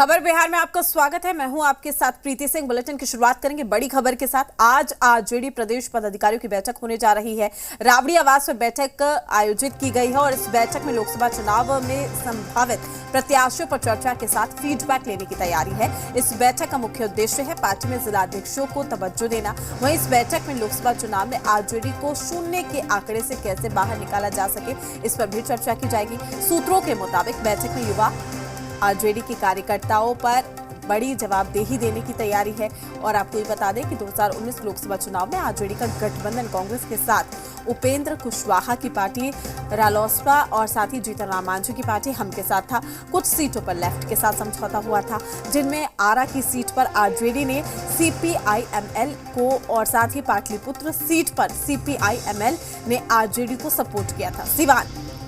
खबर बिहार में आपका स्वागत है। मैं हूं आपके साथ प्रीति सिंह। बुलेटिन की शुरुआत करेंगे बड़ी खबर के साथ। आज आरजेडी प्रदेश पदाधिकारियों की बैठक होने जा रही है। राबड़ी आवास पर बैठक आयोजित की गई है और इस बैठक में लोकसभा चुनाव में संभावित प्रत्याशियों पर चर्चा के साथ फीडबैक लेने की तैयारी है। इस बैठक का मुख्य उद्देश्य है पार्टी में जिलाध्यक्षों को तवज्जो देना। वहीं इस बैठक में लोकसभा चुनाव में आरजेडी को शून्य के आंकड़े से कैसे बाहर निकाला जा सके, इस पर भी चर्चा की जाएगी। सूत्रों के मुताबिक बैठक में युवा आरजेडी के कार्यकर्ताओं पर बड़ी जवाबदेही देने की तैयारी है। और आपको ये बता दें कि 2019 लोकसभा चुनाव में आरजेडी का गठबंधन कांग्रेस के साथ उपेंद्र कुशवाहा की पार्टी रालोसपा और साथ ही जीतन राम मांझी की पार्टी हम के साथ था। कुछ सीटों पर लेफ्ट के साथ समझौता हुआ था, जिनमें आरा की सीट पर आरजेडी ने सीपीआईएमएल को और साथ ही पाटलिपुत्र सीट पर सीपीआईएमएल ने आरजेडी को सपोर्ट किया था। सिवान,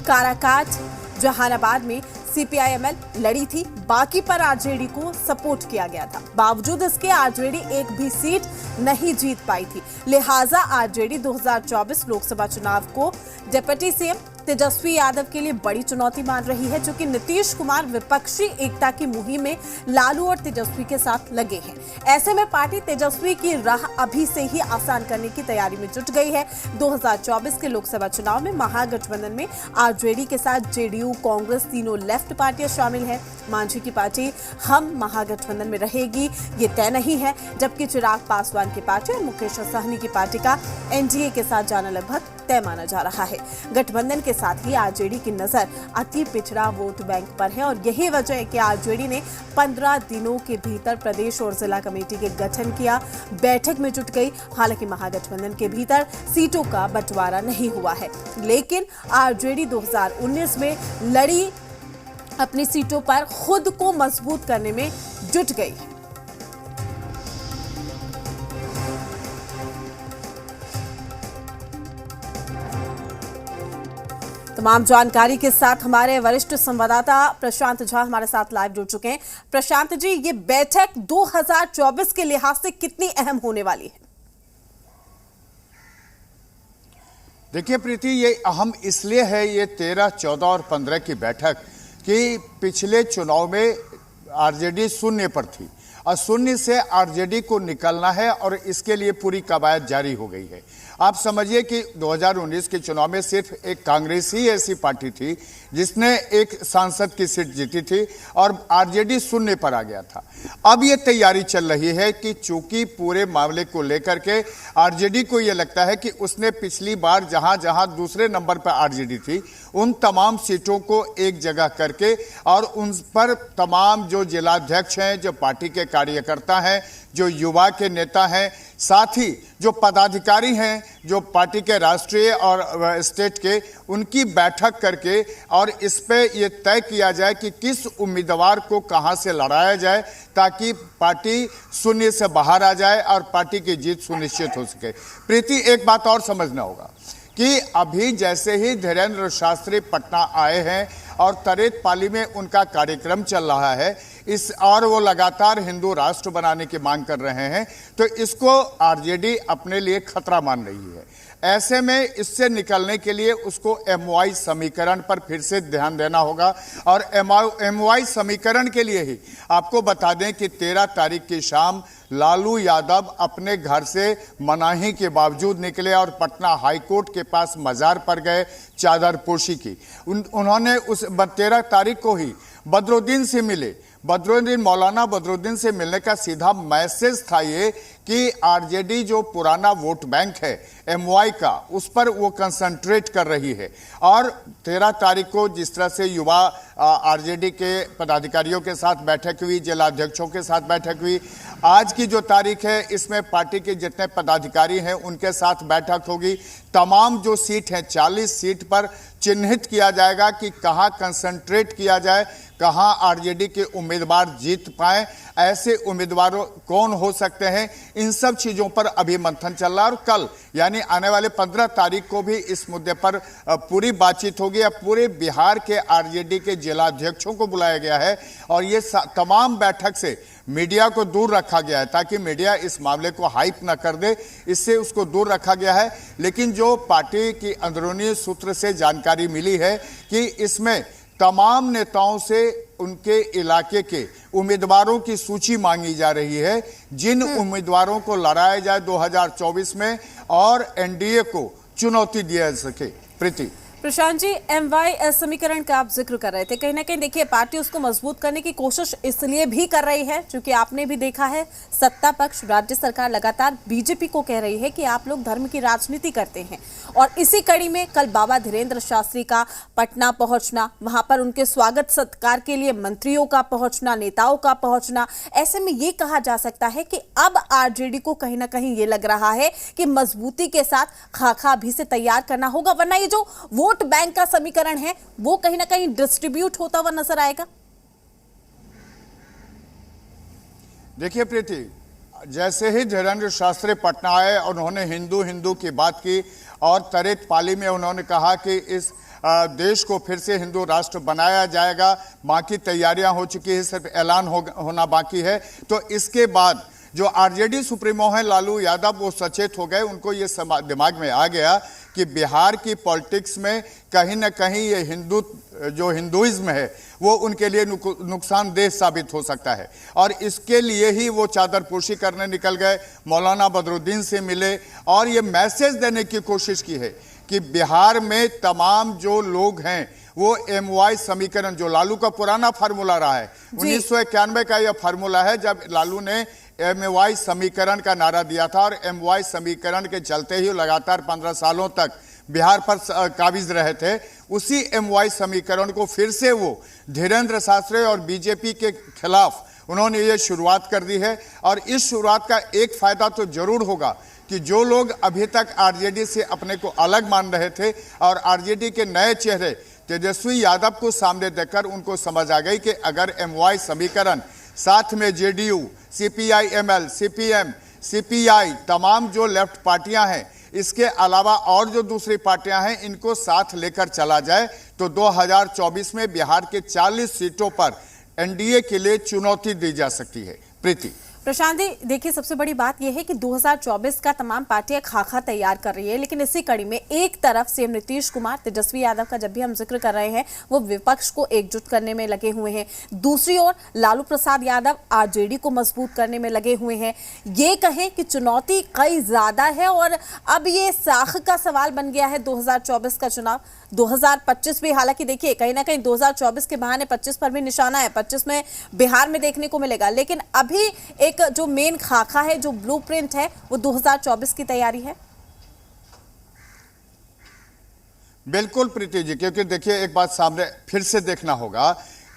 काराकाट, जहानाबाद में सीपीआईएमएल लड़ी थी, बाकी पर आरजेडी को सपोर्ट किया गया था। बावजूद इसके आरजेडी एक भी सीट नहीं जीत पाई थी। लिहाजा आरजेडी 2024 लोकसभा चुनाव को डिप्टी सीएम तेजस्वी यादव के लिए बड़ी चुनौती मान रही है, जो कि नीतीश कुमार विपक्षी एकता की मुहिम में लालू और तेजस्वी के साथ लगे हैं। ऐसे में पार्टी तेजस्वी की राह अभी से ही आसान करने की तैयारी में जुट गई है। 2024 के लोकसभा चुनाव में महागठबंधन में आरजेडी के साथ जेडीयू, कांग्रेस, तीनों लेफ्ट पार्टियां शामिल हैं। मांझी की पार्टी हम महागठबंधन में रहेगी ये तय नहीं है, जबकि चिराग पासवान की पार्टी और मुकेश सहनी की पार्टी का एनडीए के साथ जाना लगभग तय माना जा रहा है। गठबंधन के साथ ही आरजेडी की नजर अति पिछड़ा वोट बैंक पर है और यही वजह है कि आरजेडी ने 15 दिनों के भीतर प्रदेश और जिला कमेटी के गठन किया, बैठक में जुट गई। हालांकि महागठबंधन के भीतर सीटों का बंटवारा नहीं हुआ है, लेकिन आरजेडी 2019 में लड़ी अपनी सीटों पर खुद को मजबूत करने में जुट गई। तमाम जानकारी के साथ हमारे वरिष्ठ संवाददाता प्रशांत झा हमारे साथ लाइव जुड़ चुके हैं। प्रशांत जी, ये बैठक 2024 के लिहाज से कितनी अहम होने वाली है? देखिए प्रीति, ये अहम इसलिए है, ये 13, 14 और 15 की बैठक कि पिछले चुनाव में आरजेडी शून्य पर थी और शून्य से आरजेडी को निकलना है और इसके लिए पूरी कवायद जारी हो गई है। आप समझिए कि 2019 के चुनाव में सिर्फ एक कांग्रेस ही ऐसी पार्टी थी जिसने एक सांसद की सीट जीती थी और आरजेडी शून्य पर आ गया था। अब ये तैयारी चल रही है कि चूंकि पूरे मामले को लेकर के आरजेडी को ये लगता है कि उसने पिछली बार जहां जहां दूसरे नंबर पर आरजेडी थी उन तमाम सीटों को एक जगह करके और उन पर तमाम जो जिलाध्यक्ष हैं, जो पार्टी के कार्यकर्ता हैं, जो युवा के नेता हैं, साथ ही जो पदाधिकारी हैं, जो पार्टी के राष्ट्रीय और स्टेट के, उनकी बैठक करके और इस पे ये तय किया जाए कि किस उम्मीदवार को कहां से लड़ाया जाए ताकि पार्टी शून्य से बाहर आ जाए और पार्टी की जीत सुनिश्चित हो सके। प्रीति, एक बात और समझना होगा कि अभी जैसे ही धीरेन्द्र शास्त्री पटना आए हैं और तरेत पाली में उनका कार्यक्रम चल रहा है और वो लगातार हिंदू राष्ट्र बनाने की मांग कर रहे हैं, तो इसको आरजेडी अपने लिए खतरा मान रही है। ऐसे में इससे निकलने के लिए उसको एमवाई समीकरण पर फिर से ध्यान देना होगा और एमवाई समीकरण के लिए ही आपको बता दें कि 13 तारीख की शाम लालू यादव अपने घर से मनाही के बावजूद निकले और पटना हाईकोर्ट के पास मजार पर गए चादर पोशी की। उन्होंने उस 13 तारीख को ही बदरुद्दीन से मिले। मौलाना बदरुद्दीन से मिलने का सीधा मैसेज था ये कि आरजेडी जो पुराना वोट बैंक है एमवाई का, उस पर वो कंसंट्रेट कर रही है। और 13 तारीख को जिस तरह से युवा आरजेडी के पदाधिकारियों के साथ बैठक हुई, जिलाध्यक्षों के साथ बैठक हुई, आज की जो तारीख है इसमें पार्टी के जितने पदाधिकारी हैं उनके साथ बैठक होगी। तमाम जो सीट हैं 40 सीट पर चिन्हित किया जाएगा कि कहां कंसंट्रेट किया जाए, कहां आरजेडी के उम्मीदवार जीत पाए, ऐसे उम्मीदवारों कौन हो सकते हैं, इन सब चीजों पर अभी मंथन चल रहा है। और कल यानी आने वाले 15 तारीख को भी इस मुद्दे पर पूरी बातचीत होगी। अब पूरे बिहार के आरजेडी के जिलाध्यक्षों को बुलाया गया है और ये तमाम बैठक से मीडिया को दूर रखा गया है ताकि मीडिया इस मामले को हाइप न कर दे, इससे उसको दूर रखा गया है। लेकिन जो पार्टी की अंदरूनी सूत्र से जानकारी मिली है कि इसमें तमाम नेताओं से उनके इलाके के उम्मीदवारों की सूची मांगी जा रही है, जिन उम्मीदवारों को लड़ाया जाए 2024 में और एनडीए को चुनौती दिया जा सके। प्रीति। प्रशांत जी, MY समीकरण का आप जिक्र कर रहे थे, कहीं ना कहीं देखिए पार्टी उसको मजबूत करने की कोशिश इसलिए भी कर रही है क्योंकि आपने भी देखा है सत्ता पक्ष राज्य सरकार लगातार बीजेपी को कह रही है कि आप लोग धर्म की राजनीति करते हैं। और इसी कड़ी में कल बाबा धीरेन्द्र शास्त्री का पटना पहुंचना, वहां पर उनके स्वागत सत्कार के लिए मंत्रियों का पहुंचना, नेताओं का पहुंचना, ऐसे में ये कहा जा सकता है कि अब आरजेडी को कहीं ना कहीं ये लग रहा है कि मजबूती के साथ खाका अभी से तैयार करना होगा, वरना ये जो वोट बैंक का समीकरण है वो कहीं ना कहीं डिस्ट्रीब्यूट होता हुआ नजर आएगा। देखिए प्रीति, जैसे ही धीरेन्द्र शास्त्री पटना आए और उन्होंने हिंदू हिंदू की बात की और तरेत पाली में उन्होंने कहा कि इस देश को फिर से हिंदू राष्ट्र बनाया जाएगा, बाकी तैयारियां हो चुकी है, सिर्फ ऐलान होना बाकी है। तो इसके बाद जो आरजेडी सुप्रीमो है लालू यादव, वो सचेत हो गए, उनको ये दिमाग में आ गया कि बिहार की पॉलिटिक्स में कहीं ना कहीं ये हिंदुइज्म है वो उनके लिए नुकसानदेह साबित हो सकता है, और इसके लिए ही वो चादरपोशी करने निकल गए, मौलाना बदरुद्दीन से मिले और ये मैसेज देने की कोशिश की है कि बिहार में तमाम जो लोग हैं वो MY समीकरण, जो लालू का पुराना फार्मूला रहा है, 1991 का यह फार्मूला है जब लालू ने MY समीकरण का नारा दिया था, और MY समीकरण के चलते ही लगातार 15 सालों तक बिहार पर काबिज रहे थे। उसी MY समीकरण को फिर से वो धीरेन्द्र शास्त्री और बीजेपी के खिलाफ उन्होंने ये शुरुआत कर दी है। और इस शुरुआत का एक फायदा तो जरूर होगा कि जो लोग अभी तक आरजेडी से अपने को अलग मान रहे थे और आरजेडी के नए चेहरे तेजस्वी यादव को सामने देखकर उनको समझ आ गई कि अगर MY समीकरण साथ में JDU, CPI ML, CPM, CPI, तमाम जो लेफ्ट पार्टियां हैं, इसके अलावा और जो दूसरी पार्टियां हैं, इनको साथ लेकर चला जाए तो 2024 में बिहार के 40 सीटों पर एनडीए के लिए चुनौती दी जा सकती है। प्रीति। प्रशांत जी, देखिए सबसे बड़ी बात यह है कि 2024 का तमाम पार्टियां खाका तैयार कर रही है, लेकिन इसी कड़ी में एक तरफ सीएम नीतीश कुमार, तेजस्वी यादव का जब भी हम जिक्र कर रहे हैं वो विपक्ष को एकजुट करने में लगे हुए हैं, दूसरी ओर लालू प्रसाद यादव आरजेडी को मजबूत करने में लगे हुए हैं। ये कहें कि चुनौती कई ज्यादा है और अब ये साख का सवाल बन गया है 2024 का चुनाव। 2025 भी, हालांकि देखिए कहीं ना कहीं 2024 के बहाने 25 पर भी निशाना है, 25 में बिहार में देखने को मिलेगा, लेकिन अभी एक जो मेन खाका है, जो ब्लूप्रिंट है, वो 2024 की तैयारी है। बिल्कुल प्रीति जी, क्योंकि देखिए एक बात सामने फिर से देखना होगा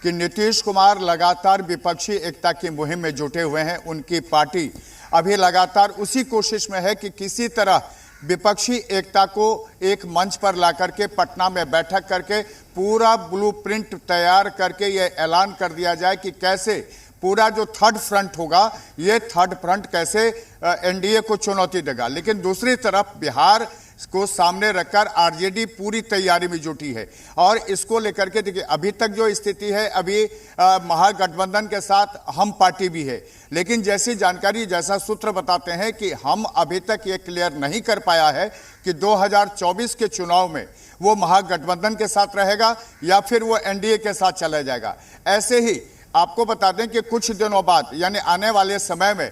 कि नीतीश कुमार लगातार विपक्षी एकता की मुहिम में जुटे हुए हैं। उनकी पार्टी अभी लगातार उसी कोशिश में है कि किसी तरह विपक्षी एकता को एक मंच पर लाकर के पटना में बैठक करके पूरा ब्लूप्रिंट तैयार करके ये ऐलान कर दिया जाए कि कैसे पूरा जो थर्ड फ्रंट होगा, ये थर्ड फ्रंट कैसे एनडीए को चुनौती देगा। लेकिन दूसरी तरफ बिहार को सामने रखकर आरजेडी पूरी तैयारी में जुटी है, और इसको लेकर के देखिए अभी तक जो स्थिति है, अभी महागठबंधन के साथ हम पार्टी भी है, लेकिन जैसी जानकारी, जैसा सूत्र बताते हैं कि हम अभी तक ये क्लियर नहीं कर पाया है कि 2024 के चुनाव में वो महागठबंधन के साथ रहेगा या फिर वो एनडीए के साथ चला जाएगा। ऐसे ही आपको बता दें कि कुछ दिनों बाद, यानी आने वाले समय में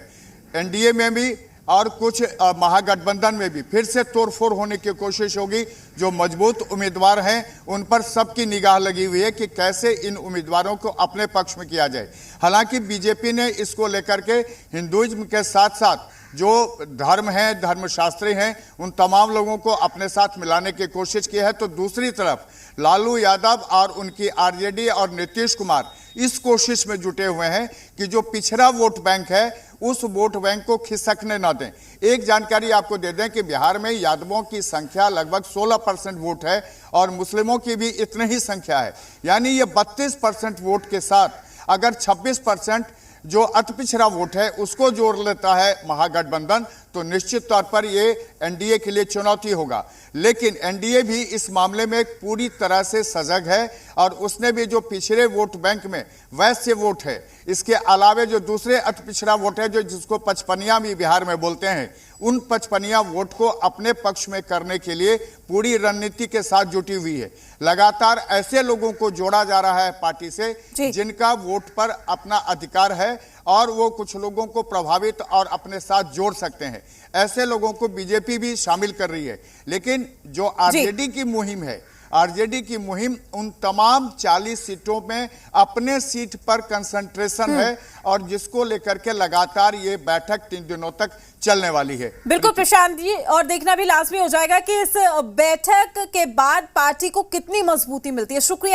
एनडीए में भी और कुछ महागठबंधन में भी फिर से तोड़फोड़ होने की कोशिश होगी। जो मजबूत उम्मीदवार हैं उन पर सबकी निगाह लगी हुई है कि कैसे इन उम्मीदवारों को अपने पक्ष में किया जाए। हालांकि बीजेपी ने इसको लेकर के हिंदुइज्म के साथ साथ जो धर्म हैं, धर्मशास्त्री हैं, उन तमाम लोगों को अपने साथ मिलाने की कोशिश की है। तो दूसरी तरफ लालू यादव और उनकी आरजेडी और नीतीश कुमार इस कोशिश में जुटे हुए हैं कि जो पिछड़ा वोट बैंक है उस वोट बैंक को खिसकने न दें। एक जानकारी आपको दे दें कि बिहार में यादवों की संख्या लगभग 16% वोट है और मुस्लिमों की भी इतनी ही संख्या है, यानी ये 32% वोट के साथ अगर 26% जो अति पिछड़ा वोट है उसको जोड़ लेता है महागठबंधन, तो निश्चित तौर पर ये एनडीए के लिए चुनौती होगा। लेकिन एनडीए भी इस मामले में पूरी तरह से सजग है और उसने भी जो पिछड़े वोट बैंक में वैश्य वोट है, इसके अलावे जो दूसरे अति पिछड़ा वोट है, जो जिसको पचपनिया भी बिहार में बोलते हैं, उन पचपनिया वोट को अपने पक्ष में करने के लिए पूरी रणनीति के साथ जुटी हुई है। लगातार ऐसे लोगों को जोड़ा जा रहा है पार्टी से जिनका वोट पर अपना अधिकार है और वो कुछ लोगों को प्रभावित और अपने साथ जोड़ सकते हैं। ऐसे लोगों को बीजेपी भी शामिल कर रही है। लेकिन जो आरजेडी की मुहिम है, आरजेडी की मुहिम उन तमाम 40 सीटों में अपने सीट पर कंसंट्रेशन है और जिसको लेकर के लगातार ये बैठक 3 दिनों तक चलने वाली है। बिल्कुल प्रशांत जी, और देखना भी लाजमी हो जाएगा कि इस बैठक के बाद पार्टी को कितनी मजबूती मिलती है। शुक्रिया।